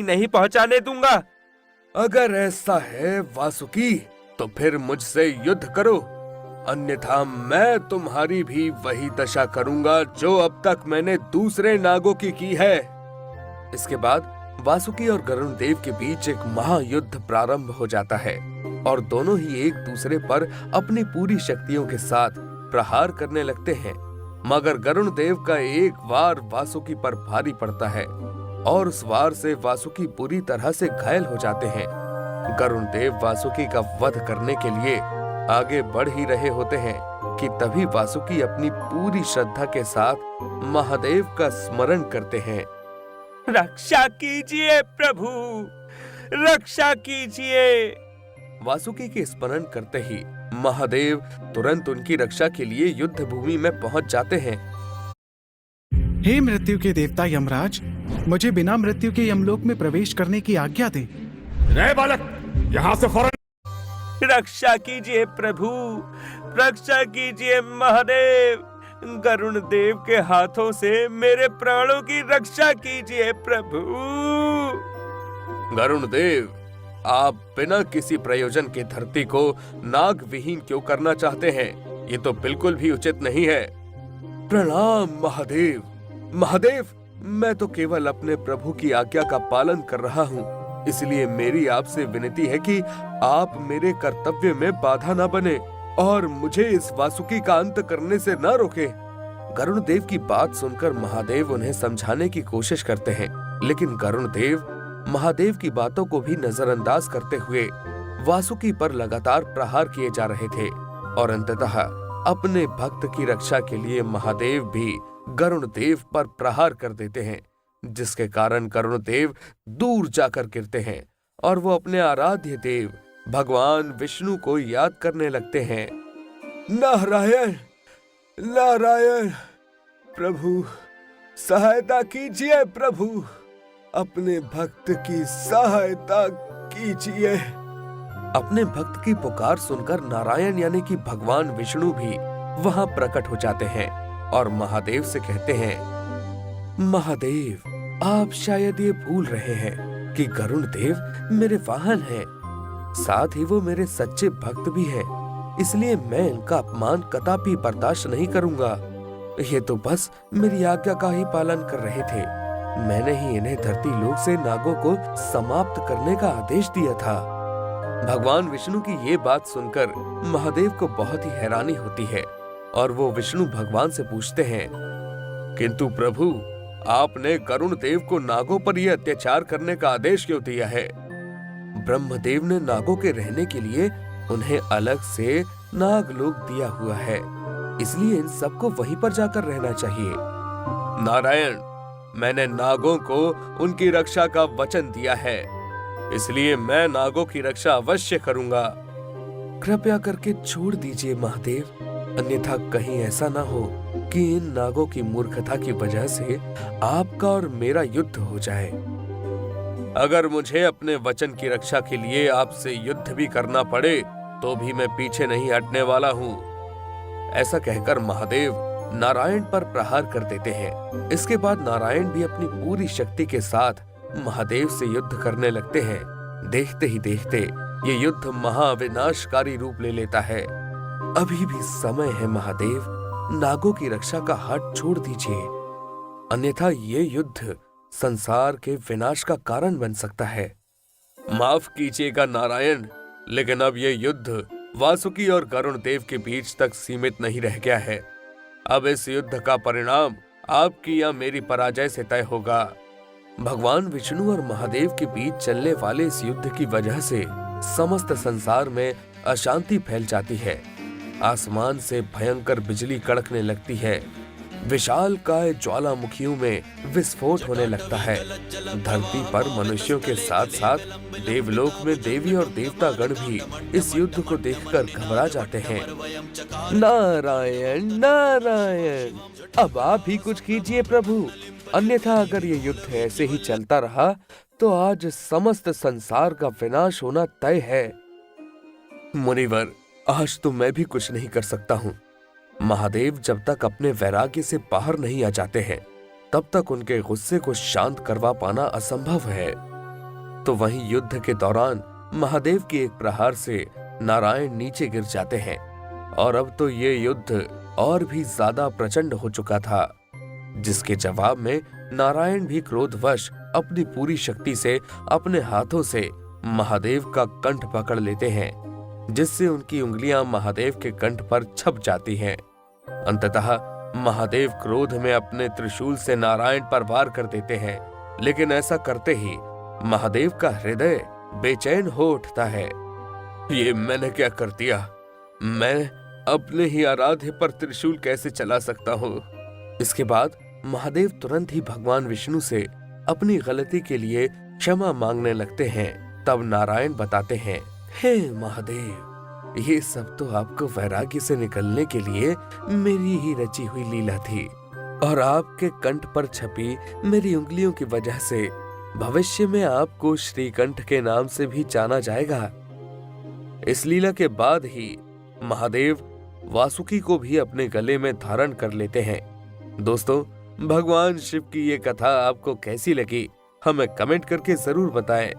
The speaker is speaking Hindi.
नहीं पहुंचाने दूंगा। अगर ऐसा है वासुकी, तो फिर मुझसे युद्ध करो, अन्यथा मैं तुम्हारी भी वही दशा करूंगा जो अब तक मैंने दूसरे नागों की है। इसके बाद वासुकी और गरुण देव के बीच एक महायुद्ध प्रारंभ हो जाता है और दोनों ही एक दूसरे पर अपनी पूरी शक्तियों के साथ प्रहार करने लगते हैं। मगर गरुण देव का एक वार वासुकी पर भारी पड़ता है और उस वार से वासुकी बुरी तरह से घायल हो जाते हैं। गरुण देव वासुकी का वध करने के लिए आगे बढ़ ही रहे होते हैं कि तभी वासुकी अपनी पूरी श्रद्धा के साथ महादेव का स्मरण करते हैं। रक्षा कीजिए प्रभु, रक्षा कीजिए। वासुकी के स्मरण करते ही महादेव तुरंत उनकी रक्षा के लिए युद्ध भूमि में पहुंच जाते हैं। हे मृत्यु के देवता यमराज, मुझे बिना मृत्यु के यमलोक में प्रवेश करने की आज्ञा दे। रे बालक, यहाँ से फौरन रक्षा कीजिए प्रभु, रक्षा कीजिए महादेव। गरुण देव के हाथों से मेरे प्राणों की रक्षा कीजिए प्रभु। गरुण देव, आप बिना किसी प्रयोजन के धरती को नाग विहीन क्यों करना चाहते हैं? ये तो बिल्कुल भी उचित नहीं है। प्रणाम महादेव। महादेव, मैं तो केवल अपने प्रभु की आज्ञा का पालन कर रहा हूँ, इसलिए मेरी आपसे विनती है कि आप मेरे कर्तव्य में बाधा न बने और मुझे इस वासुकी का अंत करने से न रोके। गरुण देव की बात सुनकर महादेव उन्हें समझाने की कोशिश करते हैं, लेकिन गरुण देव महादेव की बातों को भी नजरअंदाज करते हुए वासुकी पर लगातार प्रहार किए जा रहे थे और अंततः अपने भक्त की रक्षा के लिए महादेव भी गरुण देव पर प्रहार कर देते हैं, जिसके कारण गरुण देव दूर जाकर गिरते हैं और वो अपने आराध्य देव भगवान विष्णु को याद करने लगते हैं। नारायण नारायण, प्रभु सहायता कीजिए, प्रभु अपने भक्त की सहायता कीजिए। अपने भक्त की पुकार सुनकर नारायण यानी कि भगवान विष्णु भी वहां प्रकट हो जाते हैं और महादेव से कहते हैं, महादेव, आप शायद ये भूल रहे हैं कि गरुण देव मेरे वाहन हैं, साथ ही वो मेरे सच्चे भक्त भी हैं, इसलिए मैं इनका अपमान कदापि बर्दाश्त नहीं करूंगा। ये तो बस मेरी आज्ञा का ही पालन कर रहे थे, मैंने ही इन्हें धरती लोक से नागों को समाप्त करने का आदेश दिया था। भगवान विष्णु की ये बात सुनकर महादेव को बहुत ही हैरानी होती है और वो विष्णु भगवान से पूछते हैं, किंतु प्रभु, आपने गरुण देव को नागों पर यह अत्याचार करने का आदेश क्यों दिया है? ब्रह्मदेव ने नागों के रहने के लिए उन्हें अलग से नागलोक दिया हुआ है, इसलिए इन सबको वहीं पर जाकर रहना चाहिए। नारायण, मैंने नागों को उनकी रक्षा का वचन दिया है, इसलिए मैं नागों की रक्षा अवश्य करूंगा। कृपया करके छोड़ दीजिए महादेव, अन्यथा कहीं ऐसा ना हो कि इन नागों की मूर्खता की वजह से आपका और मेरा युद्ध हो जाए। अगर मुझे अपने वचन की रक्षा के लिए आपसे युद्ध भी करना पड़े तो भी मैं पीछे नहीं हटने वाला हूँ। ऐसा कहकर महादेव नारायण पर प्रहार कर देते हैं। इसके बाद नारायण भी अपनी पूरी शक्ति के साथ महादेव से युद्ध करने लगते हैं। देखते ही देखते ये युद्ध महाविनाशकारी रूप ले लेता है। अभी भी समय है महादेव, नागों की रक्षा का हाथ छोड़ दीजिए, अन्यथा ये युद्ध संसार के विनाश का कारण बन सकता है। माफ कीजिएगा नारायण, लेकिन अब ये युद्ध वासुकी और गरुण देव के बीच तक सीमित नहीं रह गया है। अब इस युद्ध का परिणाम आपकी या मेरी पराजय से तय होगा। भगवान विष्णु और महादेव के बीच चलने वाले इस युद्ध की वजह से समस्त संसार में अशांति फैल जाती है। आसमान से भयंकर बिजली कड़कने लगती है, विशालकाय ज्वालामुखियों में विस्फोट होने लगता है। धरती पर मनुष्यों के साथ साथ देवलोक में देवी और देवता गण भी इस युद्ध को देखकर घबरा जाते हैं। नारायण नारायण, अब आप ही कुछ कीजिए प्रभु, अन्यथा अगर ये युद्ध ऐसे ही चलता रहा तो आज समस्त संसार का विनाश होना तय है। मुनिवर, आज तो मैं भी कुछ नहीं कर सकता हूँ। महादेव जब तक अपने वैराग्य से बाहर नहीं आ जाते हैं, तब तक उनके गुस्से को शांत करवा पाना असंभव है। तो वहीं युद्ध के दौरान महादेव के एक प्रहार से नारायण नीचे गिर जाते हैं और अब तो ये युद्ध और भी ज्यादा प्रचंड हो चुका था, जिसके जवाब में नारायण भी क्रोधवश अपनी पूरी शक्ति से अपने हाथों से महादेव का कंठ पकड़ लेते हैं, जिससे उनकी उंगलियां महादेव के कंठ पर छप जाती हैं। अंततः महादेव क्रोध में अपने त्रिशूल से नारायण पर वार कर देते हैं, लेकिन ऐसा करते ही महादेव का हृदय बेचैन हो उठता है। ये मैंने क्या कर दिया? मैं अपने ही आराध्य पर त्रिशूल कैसे चला सकता हूँ? इसके बाद महादेव तुरंत ही भगवान विष्णु से अपनी गलती के लिए क्षमा मांगने लगते हैं। तब नारायण बताते हैं, हे महादेव, ये सब तो आपको वैराग्य से निकलने के लिए मेरी ही रची हुई लीला थी और आपके कंठ पर छपी मेरी उंगलियों की वजह से भविष्य में आपको श्रीकंठ के नाम से भी जाना जाएगा। इस लीला के बाद ही महादेव वासुकी को भी अपने गले में धारण कर लेते हैं। दोस्तों, भगवान शिव की ये कथा आपको कैसी लगी हमें कमेंट करके जरूर बताएं।